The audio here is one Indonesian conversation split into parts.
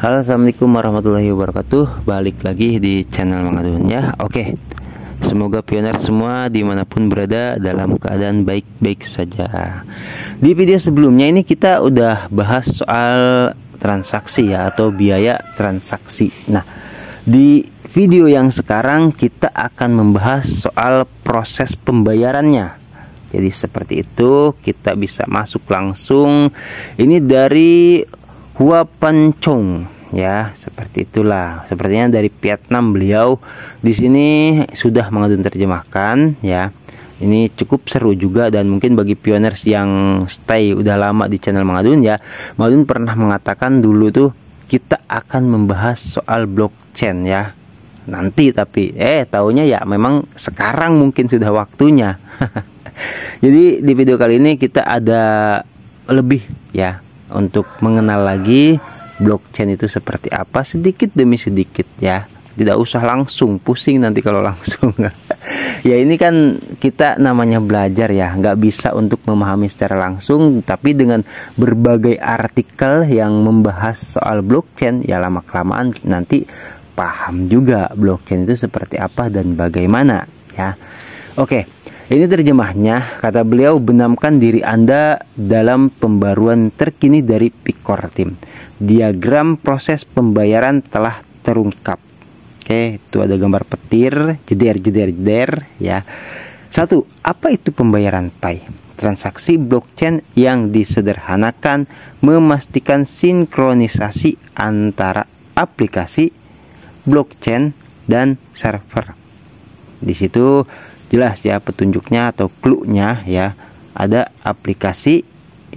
Halo, assalamualaikum warahmatullahi wabarakatuh. Balik lagi di channel Mang Adun ya. Oke, semoga pioner semua dimanapun berada dalam keadaan baik-baik saja. Di video sebelumnya ini kita udah bahas soal transaksi ya, atau biaya transaksi. Nah, di video yang sekarang kita akan membahas soal proses pembayarannya. Jadi seperti itu, kita bisa masuk langsung. Ini dari Hua Pancong ya, seperti itulah. Sepertinya dari Vietnam beliau. Di sini sudah Mang Adun terjemahkan ya. Ini cukup seru juga, dan mungkin bagi pioners yang stay udah lama di channel Mang Adun ya, Mang Adun pernah mengatakan dulu tuh kita akan membahas soal blockchain ya. Nanti tapi taunya ya memang sekarang mungkin sudah waktunya. Jadi di video kali ini kita ada lebih ya, untuk mengenal lagi blockchain itu seperti apa, sedikit demi sedikit ya. Tidak usah langsung pusing nanti kalau langsung. Ya ini kan kita namanya belajar ya, nggak bisa untuk memahami secara langsung, tapi dengan berbagai artikel yang membahas soal blockchain ya, lama-kelamaan nanti paham juga blockchain itu seperti apa dan bagaimana ya. Oke, ini terjemahnya. Kata beliau, benamkan diri Anda dalam pembaruan terkini dari Picor Team. Diagram proses pembayaran telah terungkap. Oke, itu ada gambar petir, jeder ya. 1. Apa itu pembayaran Pi? Transaksi blockchain yang disederhanakan memastikan sinkronisasi antara aplikasi blockchain dan server. Di situ jelas ya petunjuknya atau clue-nya ya, ada aplikasi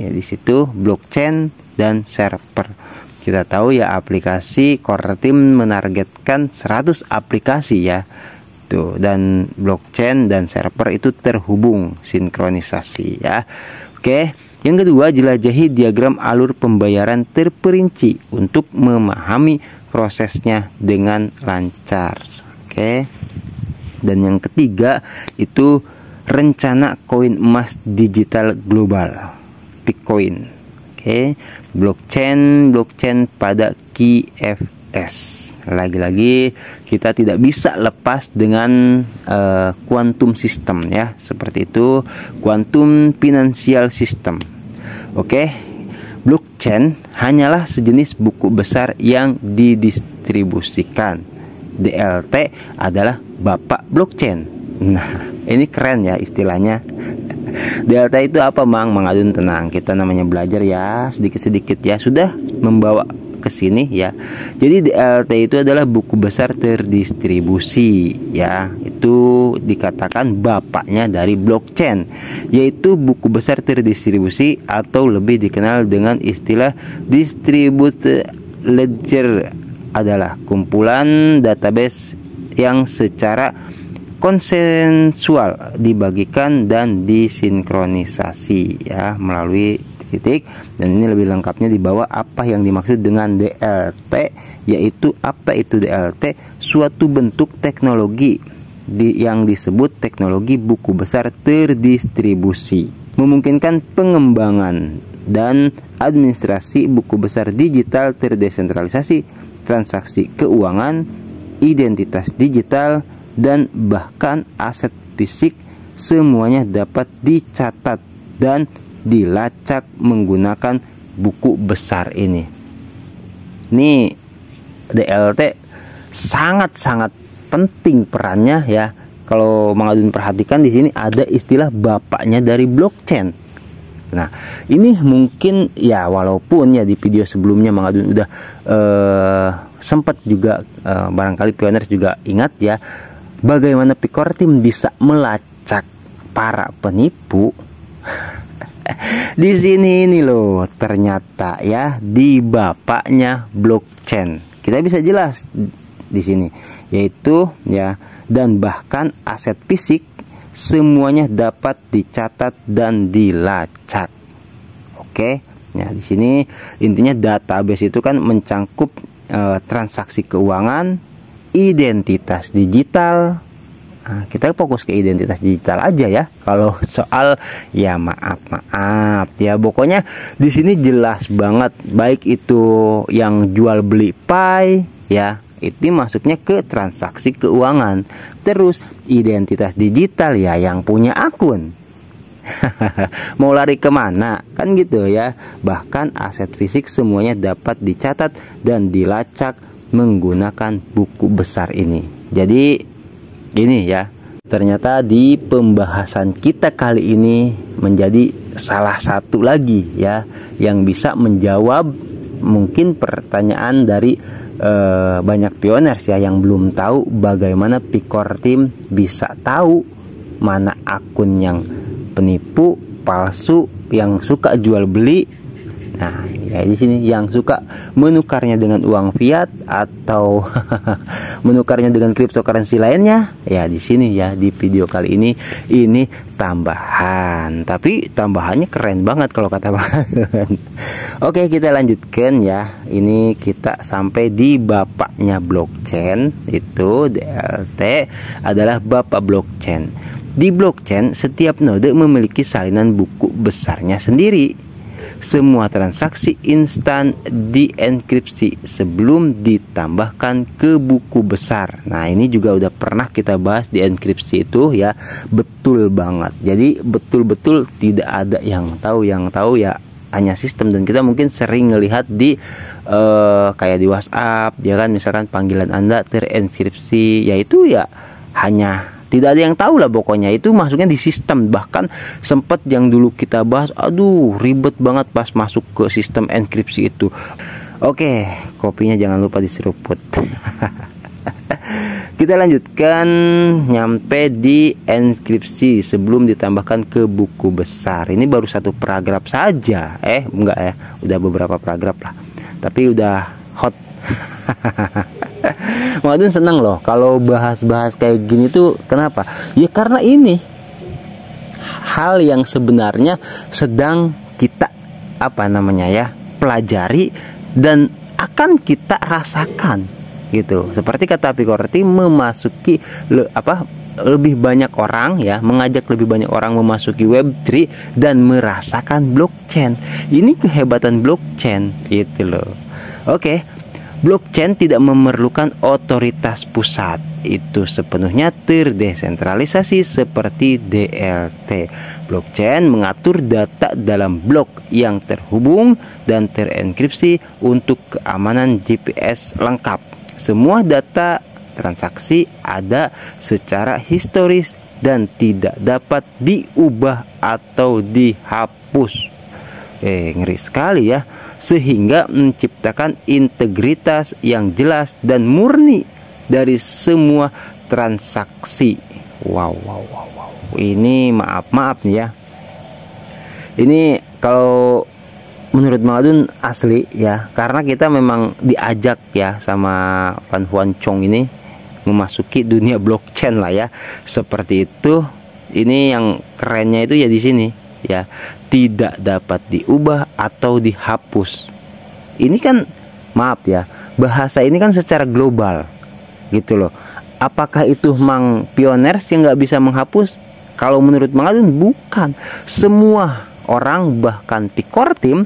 ya, di situ blockchain dan server. Kita tahu ya, aplikasi Core Team menargetkan 100 aplikasi ya tuh, dan blockchain dan server itu terhubung sinkronisasi ya. Oke, yang kedua, jelajahi diagram alur pembayaran terperinci untuk memahami prosesnya dengan lancar. Oke. Dan yang ketiga itu rencana koin emas digital global, Bitcoin. Oke, blockchain pada QFS. Lagi-lagi kita tidak bisa lepas dengan quantum system ya, seperti itu, quantum financial system. Oke, blockchain hanyalah sejenis buku besar yang didistribusikan. DLT adalah bapak blockchain. Nah, ini keren ya istilahnya. DLT itu apa, Mang Adun? Tenang, kita namanya belajar ya, sedikit-sedikit ya, sudah membawa ke sini ya. Jadi DLT itu adalah buku besar terdistribusi ya. Itu dikatakan bapaknya dari blockchain, yaitu buku besar terdistribusi atau lebih dikenal dengan istilah distributed ledger, adalah kumpulan database yang secara konsensual dibagikan dan disinkronisasi ya melalui titik. Dan ini lebih lengkapnya di bawah apa yang dimaksud dengan DLT, yaitu apa itu DLT? Suatu bentuk teknologi yang disebut teknologi buku besar terdistribusi, memungkinkan pengembangan dan administrasi buku besar digital terdesentralisasi, transaksi keuangan, identitas digital, dan bahkan aset fisik, semuanya dapat dicatat dan dilacak menggunakan buku besar ini. Ini DLT sangat-sangat penting perannya ya. Kalau Mang Adun perhatikan di sini ada istilah bapaknya dari blockchain. Nah, ini mungkin ya, walaupun ya di video sebelumnya Mang Adun udah sempat juga barangkali pioners juga ingat ya, bagaimana Picor Team bisa melacak para penipu. Di sini ini loh, ternyata ya di bapaknya blockchain. Kita bisa jelas di sini, yaitu ya, dan bahkan aset fisik semuanya dapat dicatat dan dilacak. Oke, ya di sini intinya database itu kan mencangkup transaksi keuangan, identitas digital, Nah, kita fokus ke identitas digital aja ya. Kalau soal ya maaf ya, pokoknya di sini jelas banget, baik itu yang jual beli Pi ya, itu masuknya ke transaksi keuangan. Terus identitas digital ya yang punya akun. Mau lari kemana kan gitu ya. Bahkan aset fisik semuanya dapat dicatat dan dilacak menggunakan buku besar ini. Jadi ini ya, ternyata di pembahasan kita kali ini menjadi salah satu lagi ya yang bisa menjawab mungkin pertanyaan dari banyak pioners ya yang belum tahu bagaimana Picor Team bisa tahu mana akun yang penipu, palsu, yang suka jual beli. Nah, ya di sini yang suka menukarnya dengan uang fiat atau menukarnya dengan cryptocurrency lainnya. Ya di sini ya, di video kali ini tambahan. Tapi tambahannya keren banget kalau kata Bang. Oke, kita lanjutkan ya. Ini kita sampai di bapaknya blockchain, itu DLT adalah bapak blockchain. Di blockchain, setiap node memiliki salinan buku besarnya sendiri. Semua transaksi instan dienkripsi sebelum ditambahkan ke buku besar. Nah, ini juga udah pernah kita bahas di enkripsi itu ya. Betul banget. Jadi betul-betul tidak ada yang tahu ya hanya sistem. Dan kita mungkin sering ngelihat di kayak di WhatsApp ya kan, misalkan panggilan Anda terenkripsi, yaitu ya hanya tidak ada yang tahu lah, pokoknya itu masuknya di sistem. Bahkan sempat yang dulu kita bahas, aduh ribet banget pas masuk ke sistem enkripsi itu. Oke, kopinya jangan lupa diseruput. Kita lanjutkan nyampe di enkripsi sebelum ditambahkan ke buku besar. Ini baru satu paragraf saja. Enggak ya, udah beberapa paragraf lah, tapi udah hot. Madun senang loh kalau bahas-bahas kayak gini tuh. Kenapa? Ya karena ini hal yang sebenarnya sedang kita pelajari dan akan kita rasakan gitu. Seperti kata Picor Team, memasuki lebih banyak orang ya, mengajak lebih banyak orang memasuki Web3 dan merasakan blockchain. Ini kehebatan blockchain gitu loh. Oke. Blockchain tidak memerlukan otoritas pusat, itu sepenuhnya terdesentralisasi seperti DLT. Blockchain mengatur data dalam blok yang terhubung dan terenkripsi untuk keamanan GPS lengkap. Semua data transaksi ada secara historis dan tidak dapat diubah atau dihapus. Ngeri sekali ya. Sehingga menciptakan integritas yang jelas dan murni dari semua transaksi. Wow. Ini maaf nih ya. Ini kalau menurut Madun asli ya, karena kita memang diajak ya sama Van Huan Chong ini memasuki dunia blockchain lah ya. Seperti itu. Ini yang kerennya itu ya di sini ya, tidak dapat diubah atau dihapus. Ini kan maaf ya, bahasa ini kan secara global gitu loh. Apakah itu Mang pioners yang nggak bisa menghapus? Kalau menurut Mang Adun bukan. Semua orang bahkan Picor Team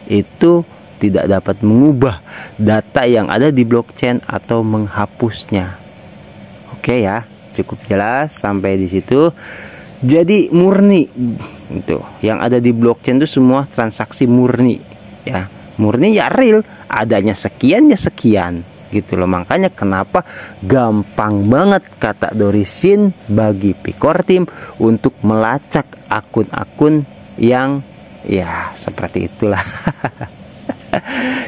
itu tidak dapat mengubah data yang ada di blockchain atau menghapusnya. Oke ya, cukup jelas sampai di situ. Jadi murni itu yang ada di blockchain itu semua transaksi murni ya. Murni ya real, adanya sekian ya sekian gitu loh. Makanya kenapa gampang banget kata Dorisin bagi Picor Team untuk melacak akun-akun yang ya seperti itulah.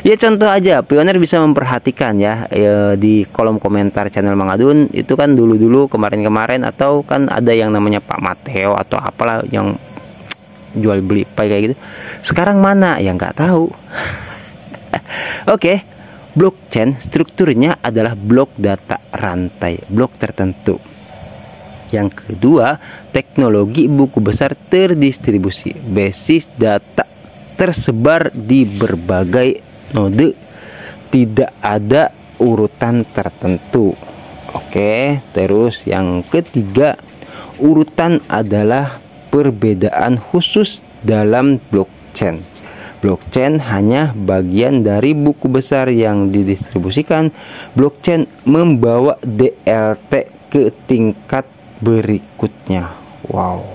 Ya contoh aja, pioner bisa memperhatikan ya, di kolom komentar channel Mang Adun itu kan dulu-dulu kemarin-kemarin, atau kan ada yang namanya Pak Mateo atau apalah yang jual beli Pi kayak gitu. Sekarang mana ya nggak tahu. Oke, blockchain strukturnya adalah blok data rantai, blok tertentu. Yang kedua, teknologi buku besar terdistribusi, basis data tersebar di berbagai node, tidak ada urutan tertentu. Oke, terus yang ketiga, urutan adalah perbedaan khusus dalam blockchain. Blockchain hanya bagian dari buku besar yang didistribusikan. Blockchain membawa DLT ke tingkat berikutnya. Wow.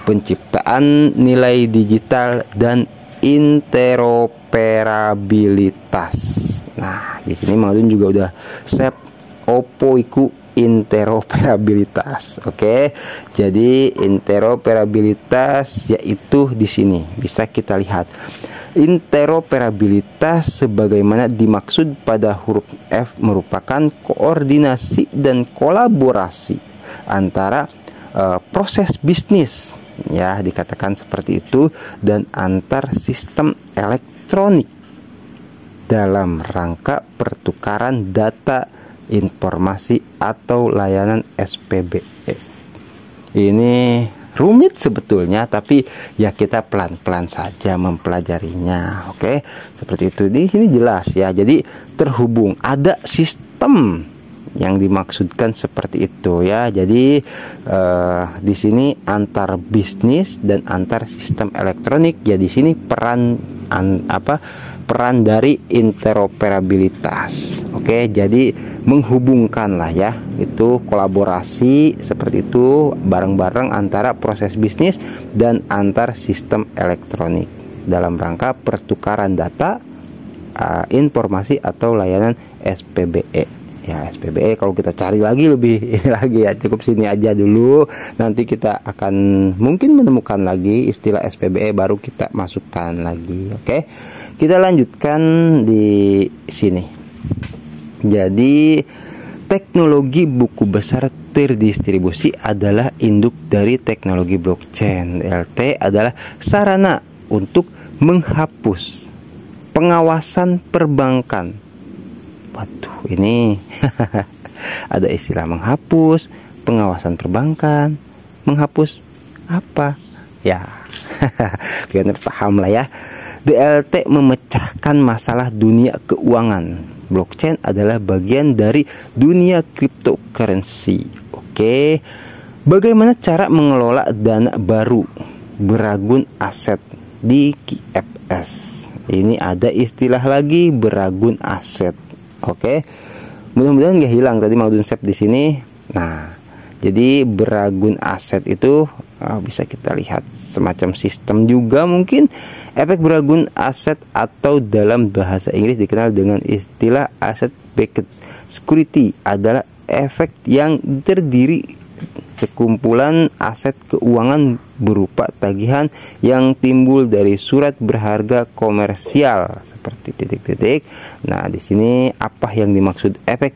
Penciptaan nilai digital dan interoperabilitas. Nah, di sini Mang Adun juga udah save opo iku interoperabilitas. Oke. Jadi interoperabilitas yaitu di sini bisa kita lihat. Interoperabilitas sebagaimana dimaksud pada huruf F merupakan koordinasi dan kolaborasi antara proses bisnis, ya dikatakan seperti itu, dan antar sistem elektronik dalam rangka pertukaran data, informasi atau layanan SPBE. Ini rumit sebetulnya, tapi ya kita pelan-pelan saja mempelajarinya. Oke, seperti itu. Di sini jelas ya. Jadi terhubung, ada sistem yang dimaksudkan seperti itu ya. Jadi di sini antar bisnis dan antar sistem elektronik. Ya di sini peran dari interoperabilitas. Oke, jadi menghubungkan lah ya, itu kolaborasi seperti itu bareng-bareng antara proses bisnis dan antar sistem elektronik dalam rangka pertukaran data, informasi atau layanan SPBE. Ya, SPBE kalau kita cari lagi lebih ini lagi ya, cukup sini aja dulu. Nanti kita akan mungkin menemukan lagi istilah SPBE, baru kita masukkan lagi. Oke, kita lanjutkan di sini. Jadi teknologi buku besar terdistribusi adalah induk dari teknologi blockchain. DLT adalah sarana untuk menghapus pengawasan perbankan. Waduh, ini ada istilah menghapus pengawasan perbankan. Menghapus apa? Ya, biar paham lah ya. DLT memecahkan masalah dunia keuangan. Blockchain adalah bagian dari dunia cryptocurrency. Oke, bagaimana cara mengelola dana baru beragun aset di QFS? Ini ada istilah lagi, beragun aset. Oke, mudah-mudahan nggak hilang tadi Mang Adun save di sini. Nah, jadi beragun aset itu bisa kita lihat semacam sistem juga mungkin. Efek beragun aset atau dalam bahasa Inggris dikenal dengan istilah asset backed security adalah efek yang terdiri sekumpulan aset keuangan berupa tagihan yang timbul dari surat berharga komersial seperti titik-titik. Nah, di sini apa yang dimaksud efek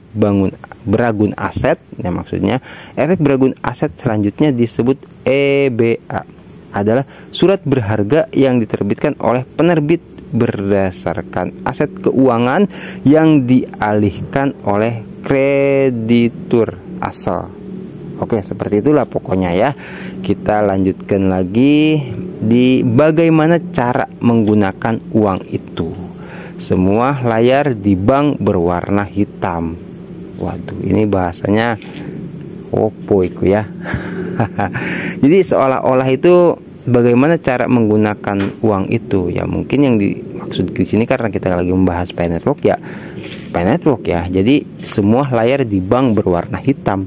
beragun aset? Ya, maksudnya efek beragun aset selanjutnya disebut EBA, adalah surat berharga yang diterbitkan oleh penerbit berdasarkan aset keuangan yang dialihkan oleh kreditur asal. Oke, seperti itulah pokoknya ya. Kita lanjutkan lagi di bagaimana cara menggunakan uang itu. Semua layar di bank berwarna hitam. Waduh, ini bahasanya opo iku ya. Jadi seolah-olah itu bagaimana cara menggunakan uang itu ya, mungkin yang dimaksud di sini karena kita lagi membahas Pi Network ya. Pi Network ya. Jadi semua layar di bank berwarna hitam.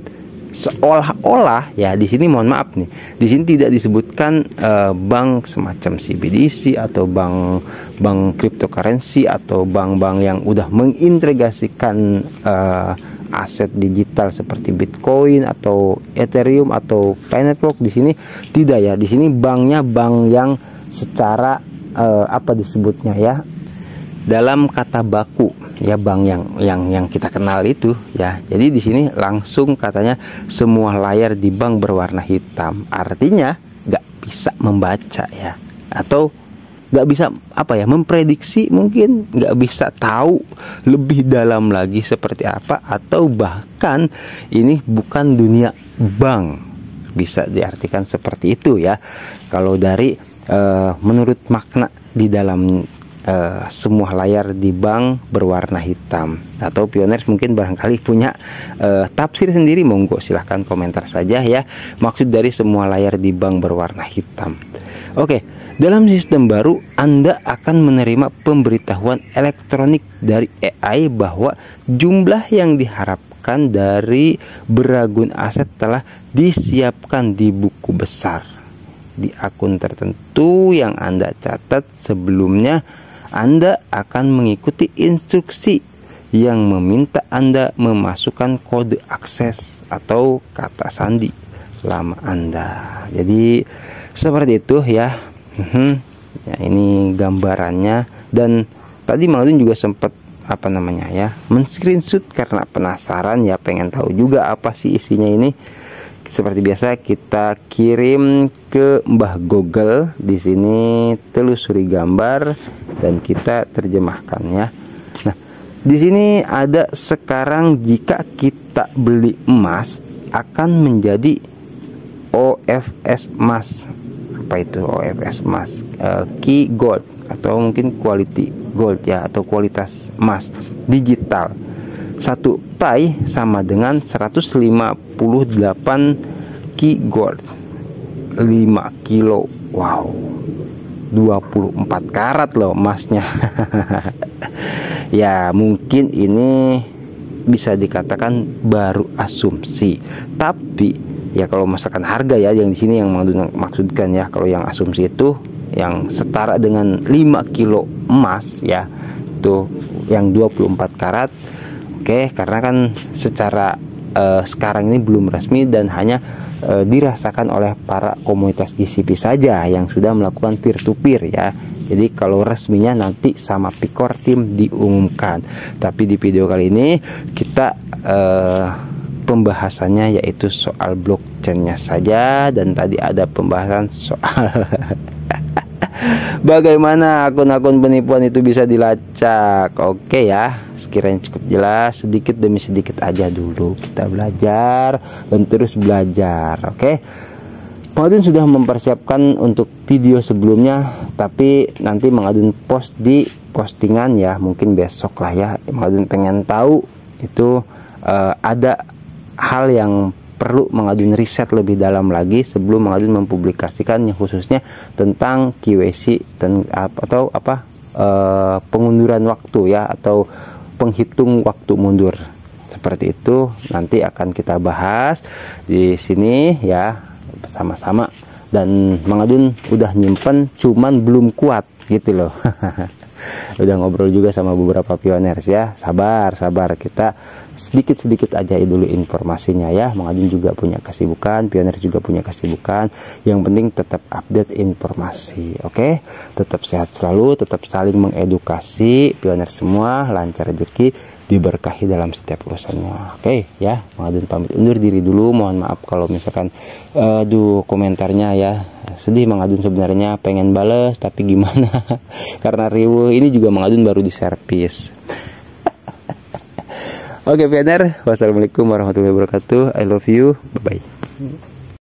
Seolah-olah ya, di sini mohon maaf nih, di sini tidak disebutkan bank semacam CBDC atau bank cryptocurrency atau bank-bank yang udah mengintegrasikan aset digital seperti Bitcoin atau Ethereum atau Pi Network. Di sini tidak ya, di sini banknya bank yang secara apa disebutnya ya, dalam kata baku ya, bank yang kita kenal itu ya. Jadi di sini langsung katanya semua layar di bank berwarna hitam, artinya nggak bisa membaca ya, atau nggak bisa apa ya, memprediksi, mungkin nggak bisa tahu lebih dalam lagi seperti apa, atau bahkan ini bukan dunia bank, bisa diartikan seperti itu ya. Kalau dari menurut makna di dalam semua layar di bank berwarna hitam. Atau pioner mungkin barangkali punya tafsir sendiri, monggo silahkan komentar saja ya, maksud dari semua layar di bank berwarna hitam. Oke, dalam sistem baru Anda akan menerima pemberitahuan elektronik dari AI bahwa jumlah yang diharapkan dari beragun aset telah disiapkan di buku besar di akun tertentu yang Anda catat sebelumnya. Anda akan mengikuti instruksi yang meminta Anda memasukkan kode akses atau kata sandi selama Anda. Jadi seperti itu ya. Ya, ini gambarannya. Dan tadi Mang Adun juga sempat men-screenshot karena penasaran ya, pengen tahu juga apa sih isinya ini. Seperti biasa kita kirim ke Mbah Google. Di sini telusuri gambar dan kita terjemahkan ya. Nah, di sini ada sekarang jika kita beli emas akan menjadi OFS emas. Apa itu OFS emas? Key gold atau mungkin quality gold ya, atau kualitas emas digital. 1 pai sama dengan 158 key gold 5 kilo. Wow, 24 karat loh emasnya. Ya mungkin ini bisa dikatakan baru asumsi, tapi ya kalau misalkan harga ya yang di sini yang maksudkan ya, kalau yang asumsi itu yang setara dengan 5 kilo emas ya, itu yang 24 karat. Oke, karena kan secara sekarang ini belum resmi dan hanya dirasakan oleh para komunitas GCP saja yang sudah melakukan peer to peer ya. Jadi kalau resminya nanti sama Picor Team diumumkan. Tapi di video kali ini kita pembahasannya yaitu soal blockchainnya saja, dan tadi ada pembahasan soal bagaimana akun-akun penipuan itu bisa dilacak. Oke ya, sekiranya cukup jelas, sedikit demi sedikit aja dulu kita belajar dan terus belajar. Oke, Mang Adun sudah mempersiapkan untuk video sebelumnya, tapi nanti Mang Adun post di postingan ya, mungkin besok lah ya. Mang Adun pengen tahu itu ada hal yang perlu Mang Adun riset lebih dalam lagi sebelum Mang Adun mempublikasikan, yang khususnya tentang KYC atau pengunduran waktu ya, atau penghitung waktu mundur. Seperti itu nanti akan kita bahas di sini ya bersama-sama. Dan Mang Adun udah nyimpen, cuman belum kuat gitu loh. Udah ngobrol juga sama beberapa pioners ya. Sabar kita sedikit-sedikit aja dulu informasinya ya. Mang Adun juga punya kesibukan, pioner juga punya kesibukan. Yang penting tetap update informasi. Oke, tetap sehat selalu, tetap saling mengedukasi. Pioner semua lancar rezeki, diberkahi dalam setiap urusannya. Oke ya, Mang Adun pamit undur diri dulu. Mohon maaf kalau misalkan komentarnya ya sedih. Mang Adun sebenarnya pengen bales tapi gimana karena riuh ini juga Mang Adun baru diservis. Oke pioner, wassalamualaikum warahmatullahi wabarakatuh. I love you, bye bye.